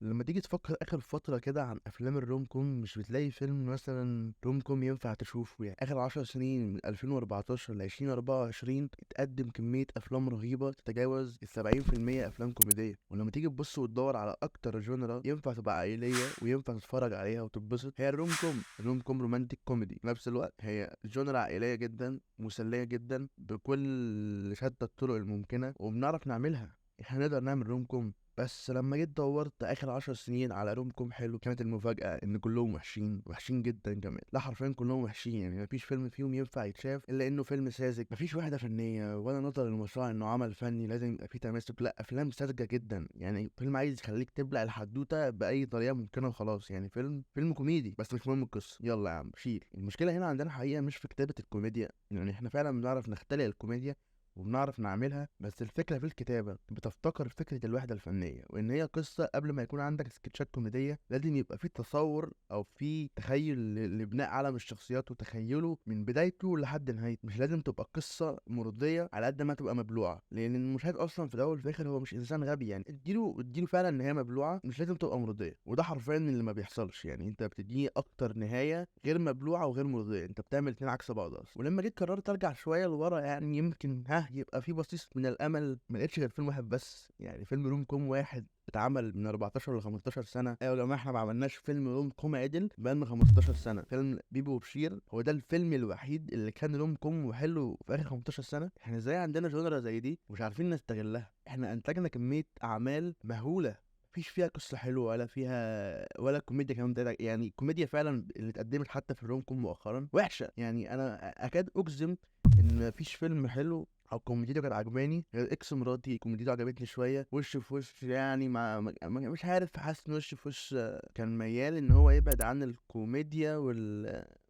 لما تيجي تفكر اخر فتره كده عن افلام الروم كوم، مش بتلاقي فيلم مثلا روم كوم ينفع تشوفه. يعني اخر 10 سنين من 2014 ل 2024 اتقدم كميه افلام رهيبه تتجاوز ال 70% افلام كوميديه. ولما تيجي تبص وتدور على اكتر جونرا ينفع تبقى عائليه وينفع تتفرج عليها وتتبسط، هي الروم كوم. الروم كوم رومانتك كوميدي في نفس الوقت، هي جونرا عائليه جدا مسليه جدا بكل شتى الطرق الممكنه، وبنعرف نعملها. احنا نقدر نعمل روم كوم. بس لما جيت دورت اخر 10 سنين على روم كوم حلو، كانت المفاجأة ان كلهم وحشين، وحشين جدا كمان. لا حرفيا كلهم وحشين، يعني مفيش فيلم فيهم ينفع يتشاف الا انه فيلم ساذج. مفيش وحدة فنية ولا نظرة للمشروع انه عمل فني لازم يبقى فيه تماسك. لا، افلام ساذجة جدا. يعني فيلم عايز يخليك تبلع الحدوتة باي طريقة ممكنة وخلاص. يعني فيلم كوميدي بس مش مهم القصة. يلا يا عم شيل. المشكلة هنا عندنا حقيقة مش في كتابة الكوميديا، يعني احنا فعلا بنعرف نخترع الكوميديا وبنعرف نعملها، بس الفكرة في الكتابة. بتفتكر فكرة الوحدة الفنية وإن هي قصة. قبل ما يكون عندك سكتشات كوميدية لازم يبقى في تصور أو في تخيل لبناء عالم الشخصيات وتخيله من بدايته لحد نهايته. مش لازم تبقى قصة مرضية على قد ما تبقى مبلوعة، لأن المشاهد أصلا في الأول وفي الآخر هو مش إنسان غبي. يعني اديله فعلا نهاية مبلوعة، مش لازم تبقى مرضية. وده حرفيا اللي ما بيحصلش. يعني أنت بتديني أكتر نهاية غير مبلوعة وغير مرضية، أنت بتعمل اتنين عكس بعض أصلا. ولما جيت قررت أرجع شوية لورا، يعني يمكن يبقى في بصيص من الامل، ما لقيتش غير فيلم واحد بس. يعني فيلم روم كوم واحد اتعمل من 14 ل 15 سنه. ايوه يا جماعه، احنا ما عملناش فيلم روم كوم عدل بقالنا 15 سنه. فيلم بيبو وبشير هو ده الفيلم الوحيد اللي كان روم كوم وحلو في اخر 15 سنه. احنا ازاي عندنا جونرا زي دي ومش عارفين نستغلها؟ احنا انتجنا كميه اعمال مهوله مفيش فيها قصة حلوة ولا فيها ولا كوميديا كمان. يعني الكوميديا فعلا اللي اتقدمت حتى في الروم كوم مؤخرا وحشة. يعني انا اكاد اجزم ان مفيش فيلم حلو او كوميديته كانت عجباني غير اكس مراتي. كوميديته عجبتني شويه. وش في وش يعني مش عارف، حاسس ان وش في وش كان ميال ان هو يبعد عن الكوميديا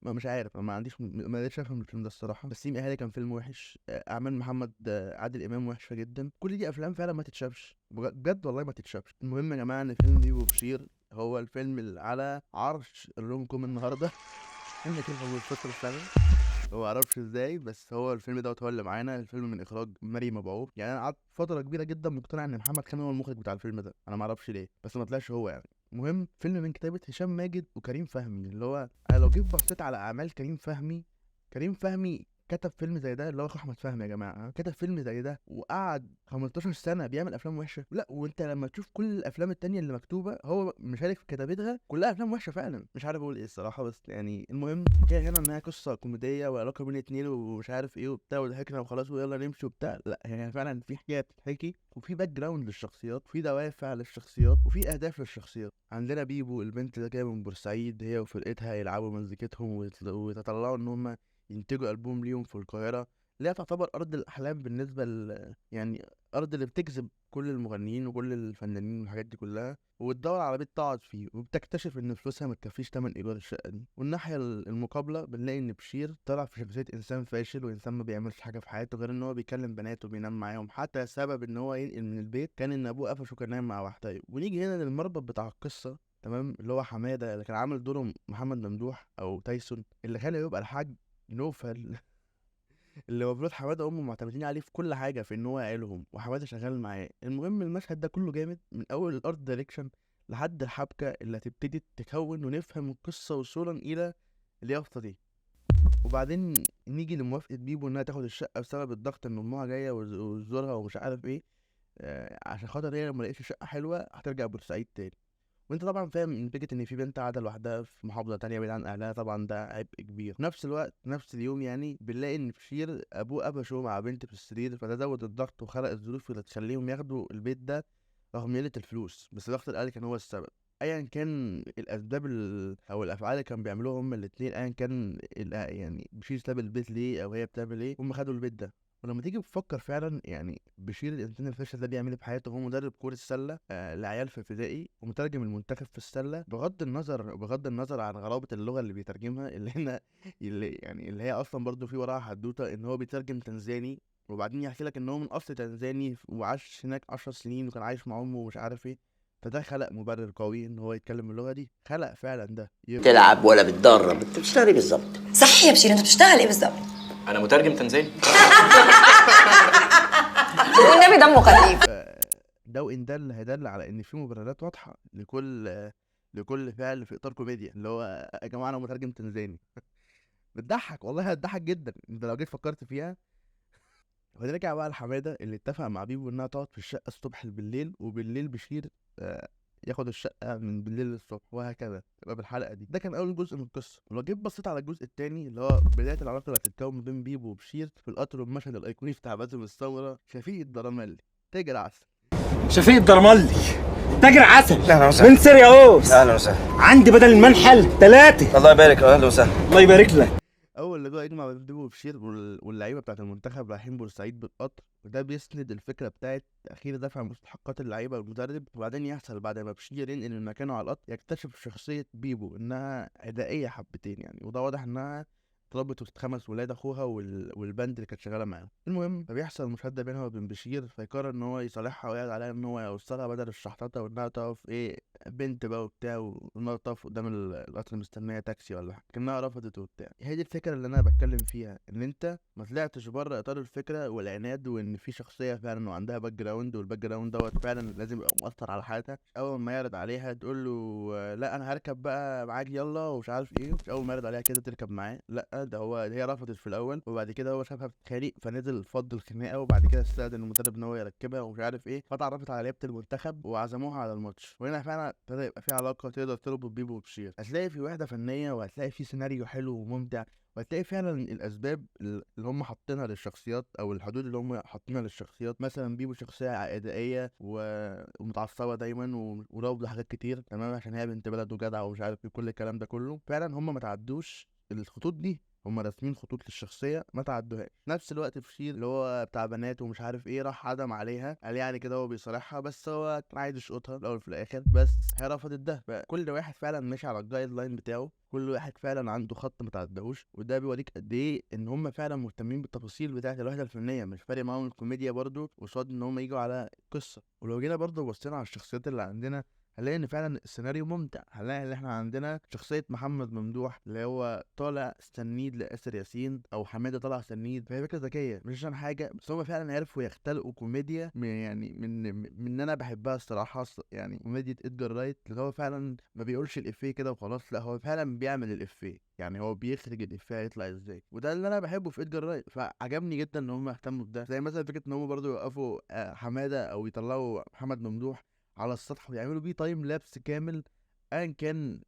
ما مش عارف، ما عنديش ما قدرتش افهم الفيلم ده الصراحه. بس سيم اهالي كان فيلم وحش. اعمال محمد عادل امام وحشه جدا. كل دي افلام فعلا ما تتشافش، بجد والله ما تتشافش. المهم يا جماعه ان فيلم بيبو وبشير هو الفيلم اللي على عرش الروم كوم النهارده. احنا كده في الفتره السنه. هو معرفش ازاي، بس هو الفيلم دوت هو اللي معانا. الفيلم من اخراج مريم مبعوث. يعني انا قعدت فتره كبيره جدا مقتنع ان محمد خان هو المخرج بتاع الفيلم ده، انا معرفش ليه بس ما طلعش هو يعني. المهم فيلم من كتابه هشام ماجد وكريم فهمي. اللي هو انا لو جيت بصيت على اعمال كريم فهمي كتب فيلم زي ده. اللي هو احمد فهمي يا جماعه كتب فيلم زي ده وقعد 15 سنه بيعمل افلام وحشه؟ لا. وانت لما تشوف كل الافلام التانية اللي مكتوبه هو مشارك في كتابتها كلها افلام وحشه فعلا. مش عارف اقول ايه الصراحه. بس يعني المهم كده هنا انها قصه كوميديه وعلاقه بين اتنين ومش عارف ايه وبتاع وضحكنا وخلاص ويلا نمشي وبتاع. لا، يعني فعلا في حكايه بتتحكي وفي باك جراوند للشخصيات وفي دوافع للشخصيات وفي اهداف للشخصيات. عندنا بيبو البنت اللي جايه من بورسعيد، هي وفرقتها يلعبوا مزيكتهم ويتطلعوا ان هم ينتجوا ألبوم ليهم في القاهرة، اللي هي تعتبر أرض الأحلام بالنسبة يعني أرض اللي بتجذب كل المغنيين وكل الفنانين والحاجات دي كلها. وبتدور على بيت تقعد فيه وبتكتشف إن فلوسها متكفيش تمن إيجار الشقة دي. والناحية المقابلة بنلاقي إن بشير طلع في شخصية إنسان فاشل وإنسان ما بيعملش حاجة في حياته غير إن هو بيكلم بنات وبينام معاهم. حتى سبب إن هو ينقل من البيت كان إن أبوه قفشه كان نايم مع واحدة. ونيجي هنا للمربط بتاع القصة، تمام، اللي هو حماده اللي كان عامل دوره محمد ممدوح او تايسون، اللي خلى يبقى الحاج نوفل. اللي المفروض حماده وامه معتمدين عليه في كل حاجه في ان هو عيلهم، وحماده شغال معاه. المهم المشهد ده كله جامد من اول الارت دايركشن لحد الحبكه اللي هتبتدي تكون ونفهم القصه وصولا الى اليافطه دي. وبعدين نيجي لموافقه بيبو انها تاخد الشقه بسبب الضغط ان امها جايه وتزورها ومش عارف ايه. عشان خاطر هي لما لقيتش شقه حلوه هترجع بورسعيد تاني. وانت طبعا فاهم من فكره ان في بنت قاعده لوحدها في محافظه تانية بعيد عن اهلها، طبعا ده عبء كبير. في نفس الوقت نفس اليوم يعني بنلاقي ان بشير ابوه قفشه مع بنت في السرير، فده زود الضغط وخلق الظروف اللي تخليهم ياخدوا البيت ده رغم قله الفلوس. بس ضغط الاهل كان هو السبب. ايا كان الاسباب او الافعال اللي كانوا بيعملوها هما الاثنين، ايا كان يعني بشير ساب البيت ليه او هي بتعمل ايه، هم خدوا البيت ده. ولما تيجي تفكر فعلا، يعني بشير الانسان الفاشل ده بيعمل ايه في حياته؟ هو مدرب كرة السلة لعيال في ابتدائي ومترجم المنتخب في السلة. بغض النظر عن غرابة اللغة اللي بيترجمها، اللي هنا اللي هي اصلا برضو في وراها حدوتة ان هو بيترجم تنزاني وبعدين يحكي لك ان هو من اصل تنزاني وعاش هناك 10 سنين وكان عايش مع امه ومش عارف ايه. فده خلق مبرر قوي ان هو يتكلم اللغة دي. خلق فعلا ده تلعب ولا بتدرب؟ انت بتشتغل ايه بالظبط؟ صح يا بشير، انت بتشتغل ايه بالظبط؟ انا مترجم تنزاني. والنبي دمه خفيف. ده وان دل هيدل على ان في مبررات واضحه لكل فعل في اطار كوميديا، اللي هو يا جماعه انا مترجم تنزاني. بتضحك والله، هتضحك جدا انت لو جيت فكرت فيها. ونرجع بقى لحماده اللي اتفق مع بيبو انها تقعد في الشقه الصبح بالليل، وبالليل بشير ياخد الشقه من بالليل للصبح، وهكذا تبقى بالحلقه دي. ده كان اول جزء من القصه. ولو جيت بصيت على الجزء الثاني اللي هو بدايه العلاقه اللي هتتكون ما بين بيبو وبشير في القطر، والمشهد الايقوني بتاع باسم السمره شفيق الدرمالي تاجر عسل. شفيق الدرمالي تاجر عسل اهلا وسهلا. من سيرياوس. اهلا وسهلا. عندي بدل المنحل 3. الله يبارك. اهلا وسهلا. الله يبارك لك. اول لقاء يجمع بين بيبو وبشير واللعيبه بتاعه المنتخب رايحين بورسعيد بالقطر، وده بيسند الفكره بتاعه تاخير دفع مستحقات اللعيبه والمدرب. وبعدين يحصل بعد ما بشير ينقل من مكانه على القطر يكتشف شخصيه بيبو انها عدائيه حبتين يعني، وده واضح انها اتربت وسط 5 ولاد اخوها والبند اللي كانت شغاله معاهم. المهم فبيحصل مشاده بينها وبين بشير، فيقرر ان هو يصالحها ويعرض عليها ان هو يوصلها بدل الشحططه، وانها تقف بنت بقى وبتاع، وانها تقف قدام القطر مستنيه تاكسي ولا حاجه، كانها رفضت وبتاع. هي دي الفكره اللي انا بتكلم فيها، ان انت ما طلعتش بره اطار الفكره والعناد، وان في شخصيه فعلا وعندها باك جراوند، والباك جراوند دوت فعلا لازم يبقى مؤثر على حياتها. اول ما يعرض عليها تقول له لا انا هركب بقى معاك يلا ومش عارف ايه، مش اول ما يعرض عليها كده تركب معاه، لا ده هي رفضت في الاول، وبعد كده هو شافها بتتخانق فنزل فض الخناقه، وبعد كده استأذن المدرب ان هو يركبها ومش عارف ايه، فتعرفت على لعيبه المنتخب وعزموها على الماتش. وهنا فعلا ابتدى يبقى في علاقه تقدر تربط بيبو وبشير. هتلاقي في وحده فنيه، وهتلاقي في سيناريو حلو وممتع، وهتلاقي فعلا الاسباب اللي هم حاطينها للشخصيات، او الحدود اللي هم حاطينها للشخصيات. مثلا بيبو شخصيه عدائيه ومتعصبه دايما ورافضه حاجات كتير تمام عشان هي بنت بلد وجدعه ومش عارف ايه كل الكلام ده كله. فعلا هم ما تعدوش الخطوط دي، هم راسمين خطوط للشخصيه ما تعدوهاش. نفس الوقت بشير اللي هو بتاع بنات ومش عارف ايه راح عدم عليها، قال يعني كده هو بيصارحها، بس هو كان عايز يشقطها في الاول في الاخر، بس هي رفضت ده. فكل واحد فعلا ماشي على الجايد لاين بتاعه، كل واحد فعلا عنده خط ما تعداهوش، وده بيوريك قد ايه ان هم فعلا مهتمين بالتفاصيل بتاعه الوحده الفنيه، مش فارق معاهم الكوميديا برضو قصاد ان هم يجوا على قصه. ولو جينا برضو بصينا على الشخصيات اللي عندنا، هنلاقي ان فعلا السيناريو ممتع. هنلاقي ان احنا عندنا شخصيه محمد ممدوح اللي هو طالع سنيد لاسر ياسين، او حماده طالع سنيد، فهي فكره ذكيه مش عشان حاجه، بس هم فعلا عرفوا يختلقوا كوميديا من ان انا بحبها الصراحه. يعني كوميديا ادجار رايت اللي هو فعلا ما بيقولش الافيه كده وخلاص، لا هو فعلا بيعمل الافيه، يعني هو بيخرج الافيه هيطلع ازاي، وده اللي انا بحبه في ادجار رايت. فعجبني جدا ان هم اهتموا بده، زي مثلا فكره ان هم برضو يوقفوا حماده او يطلعوا محمد ممدوح على السطح ويعملوا بيه تايم لابس كامل. ايا كان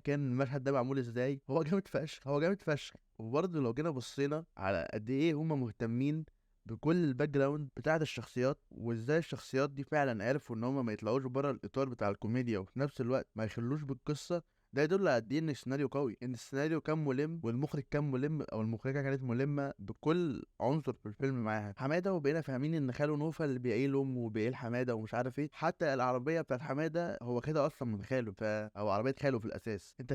المشهد ده معمول ازاي، هو جامد فشخ، هو جامد فشخ. وبرضه لو جينا بصينا على قد ايه هم مهتمين بكل الباك جراوند بتاعت الشخصيات، وازاي الشخصيات دي فعلا عرفوا ان هم ما يطلعوش بره الاطار بتاع الكوميديا، وفي نفس الوقت ما يخلوش بالقصه. ده يدل على قد ايه ان السيناريو قوي، ان السيناريو كان ملم، والمخرج كان ملم، او المخرجه كانت ملمه بكل عنصر في الفيلم معاها. حماده وبقينا فاهمين ان خاله نوفل اللي بيعيل امه وبيعيل حماده ومش عارف ايه، حتى العربيه بتاعت حماده هو كده اصلا من خاله، او عربيه خاله في الاساس. انت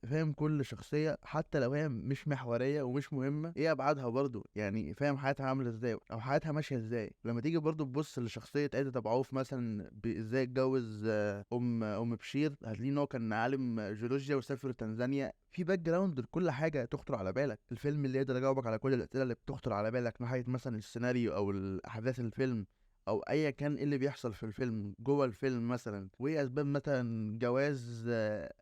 فاهم كل شخصيه حتى لو هي مش محوريه ومش مهمه، ايه ابعادها برضو، يعني فاهم حياتها عامله ازاي او حياتها ماشيه ازاي. لما تيجي برضو تبص لشخصيه عايده ابو عوف مثلا، ازاي اتجوز ام بشير، هتلاقي ان هو كان عالم جيولوجيا وسافر تنزانيا. في باك جراوند لكل حاجه تخطر على بالك. الفيلم اللي يقدر يجاوبك على كل الاسئله اللي بتخطر على بالك ناحيه مثلا السيناريو او احداث الفيلم، او ايا كان ايه اللي بيحصل في الفيلم جوه الفيلم مثلا، وايه اسباب مثلا جواز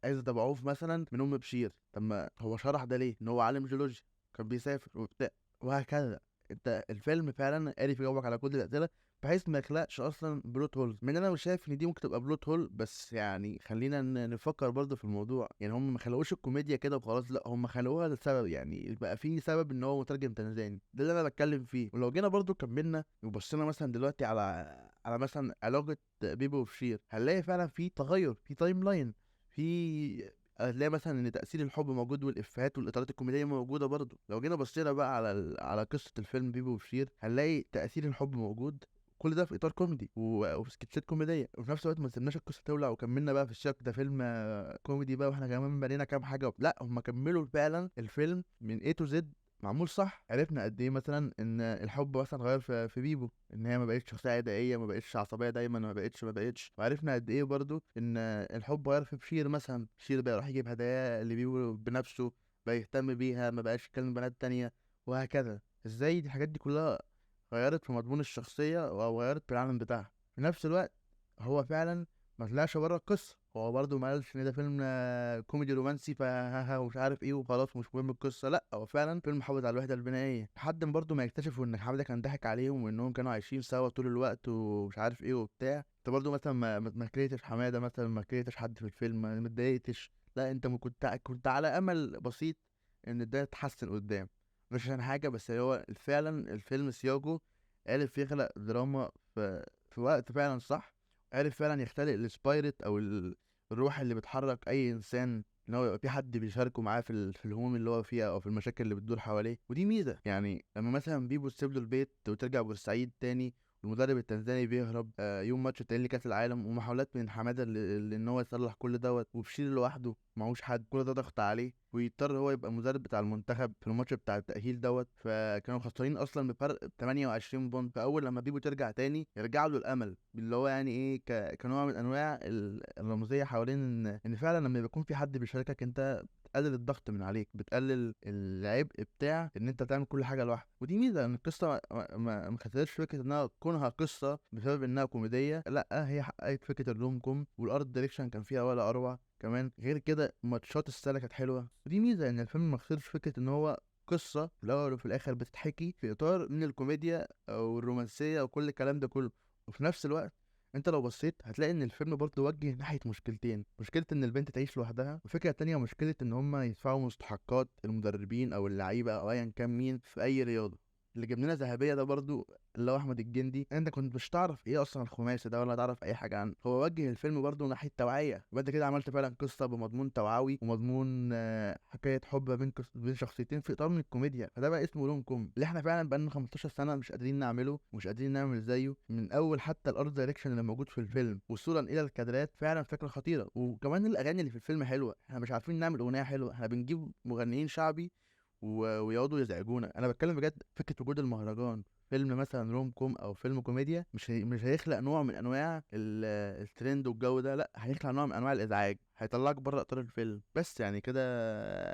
عزت ابو عوف مثلا من ام بشير. طب ما هو شرح ده ليه، ان هو عالم جيولوجيا كان بيسافر وبتاع وهكذا. انت الفيلم فعلا عارف يجاوبك على كل الاسئله، بحيث ما يخلقش اصلا بلوت هولز. من انا مش شايف ان دي ممكن تبقى بلوت هول، بس يعني خلينا نفكر برضه في الموضوع. يعني هم ما خلقوش الكوميديا كده وخلاص، لا هم خلقوها لسبب، يعني يبقى في سبب ان هو مترجم تنزاني. ده اللي انا بتكلم فيه. ولو جينا برضه كملنا وبصينا مثلا دلوقتي على مثلا علاقه بيبو وبشير، هنلاقي فعلا في تغير في تايم لاين، في هتلاقي مثلا ان تاثير الحب موجود، والافيهات والاطارات الكوميديه موجوده برضه. لو جينا بصينا بقى على قصه الفيلم بيبو وبشير، هنلاقي تاثير الحب موجود، كل ده في اطار كوميدي وفي سكتشات كوميديه، وفي نفس الوقت ما سيبناش القصه تولع وكملنا بقى في الشك ده فيلم كوميدي بقى واحنا كمان بنينا كام حاجه. لا هم كملوا فعلا الفيلم من A to Z معمول صح. عرفنا قد ايه مثلا ان الحب مثلا غير في بيبو، ان هي ما بقتش شخصيه عدائيه، ما بقتش عصبيه دايما، ما بقتش. وعرفنا قد ايه برضو ان الحب غير في بشير، مثلا بشير بقى يروح يجيب هدايا لبيبو بنفسه، بقى يهتم بيها، ما بقاش يكلم بنات تانية، وهكذا. ازاي دي الحاجات دي كلها غيرت في مضمون الشخصية، أو غيرت في العالم بتاعها. في نفس الوقت هو فعلا ما طلعش بره القصه، هو برضه ما قالش ان ده فيلم كوميدي رومانسي فها ومش عارف ايه وخلاص مش مهم القصه، لا هو فعلا فيلم محافظ على الوحده البنائيه لحد ما برضه ما يكتشفوا ان حماده كان ضحك عليهم وانهم كانوا عايشين سوا طول الوقت ومش عارف ايه وبتاع. انت برضه مثلا ما كرهتش حماده، مثلا ما كرهتش حد في الفيلم، ما اتضايقتش، لا انت كنت على امل بسيط ان ده يتحسن قدام، مش عشان حاجه، بس هو فعلا الفيلم سياجو عرف يخلق دراما في وقت فعلا صح، عرف فعلا يختلق السبايرت او الروح اللي بتحرك اي انسان ان هو يبقى في حد بيشاركه معاه في الهموم اللي هو فيها او في المشاكل اللي بتدور حواليه. ودي ميزه يعني لما مثلا بيبو تسيب له البيت وترجع بورسعيد تاني، والمدرب التنزاني بيهرب يوم ماتش التاني لكاس العالم، ومحاولات من حماده ان هو يصلح كل دوت، وبشير لوحده معهوش حد، كل ده ضغط عليه، ويضطر هو يبقى المدرب بتاع المنتخب في الماتش بتاع التأهيل دوت، فكانوا خسرانين اصلا بفرق 28 بونت. فاول لما بيبو ترجع تاني يرجع له الامل اللي هو يعني ايه كنوع من انواع الرمزيه حوالين ان فعلا لما بيكون في حد بيشاركك انت بتقلل الضغط من عليك، بتقلل العبء بتاع ان انت تعمل كل حاجه لوحدك. ودي ميزه ان القصه ما خدتش فكره انها كونها قصه بسبب انها كوميديه، لا هي حققت فكره الروم كوم، والارت دايركشن كان فيها ولا اروع كمان. غير كده ماتشات السله كانت حلوه، ودي ميزه ان الفيلم ما خسرش فكره ان هو قصه في الاول وفي الاخر بتتحكي في اطار من الكوميديا او الرومانسيه وكل الكلام ده كله. وفي نفس الوقت انت لو بصيت هتلاقي ان الفيلم برضه وجه ناحيه مشكلتين، مشكله ان البنت تعيش لوحدها، وفكره تانية مشكله ان هم يدفعوا مستحقات المدربين او اللعيبه او ايا كان مين في اي رياضه. اللي جاب لنا ذهبيه ده برضو اللي هو احمد الجندي، انت كنت مش تعرف ايه اصلا الخماسي ده ولا تعرف اي حاجه عنه، هو وجه الفيلم برضو ناحيه توعيه، يبقى انت كده عملت فعلا قصه بمضمون توعوي ومضمون حكايه حب بين شخصيتين في اطار من الكوميديا، فده بقى اسمه روم كوم اللي احنا فعلا بقالنا 15 سنه مش قادرين نعمله ومش قادرين نعمل زيه. من اول حتى الارت دايركشن اللي موجود في الفيلم وصولا الى الكادرات فعلا فكره خطيره، وكمان الاغاني اللي في الفيلم حلوه، احنا مش عارفين نعمل اغنيه حلوه، احنا بنجيب مغنيين شعبي ويقعدوا يزعجونا. انا بتكلم بجد، فكره وجود المهرجان فيلم مثلا روم كوم او فيلم كوميديا مش هيخلق نوع من انواع الترند والجو ده، لا هيخلق نوع من انواع الازعاج، هيطلعك بره اطار الفيلم. بس يعني كده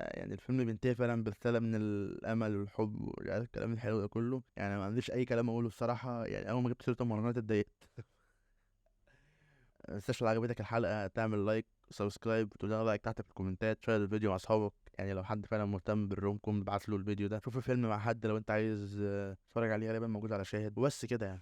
يعني الفيلم بينتهي فعلا برساله من الامل والحب والكلام الحلو ده كله، يعني ما عنديش اي كلام اقوله الصراحه، يعني اول ما جبت سيره المهرجانات اتضايقت. متنساش لو عجبتك الحلقة تعمل لايك سبسكرايب وتقول لنا رأيك تحت في الكومنتات، شير الفيديو مع أصحابك، يعني لو حد فعلا مهتم بالروم كوم ابعت له الفيديو ده، شوف الفيلم مع حد لو أنت عايز تتفرج عليه، غالبا موجود على شاهد، وبس كده يعني.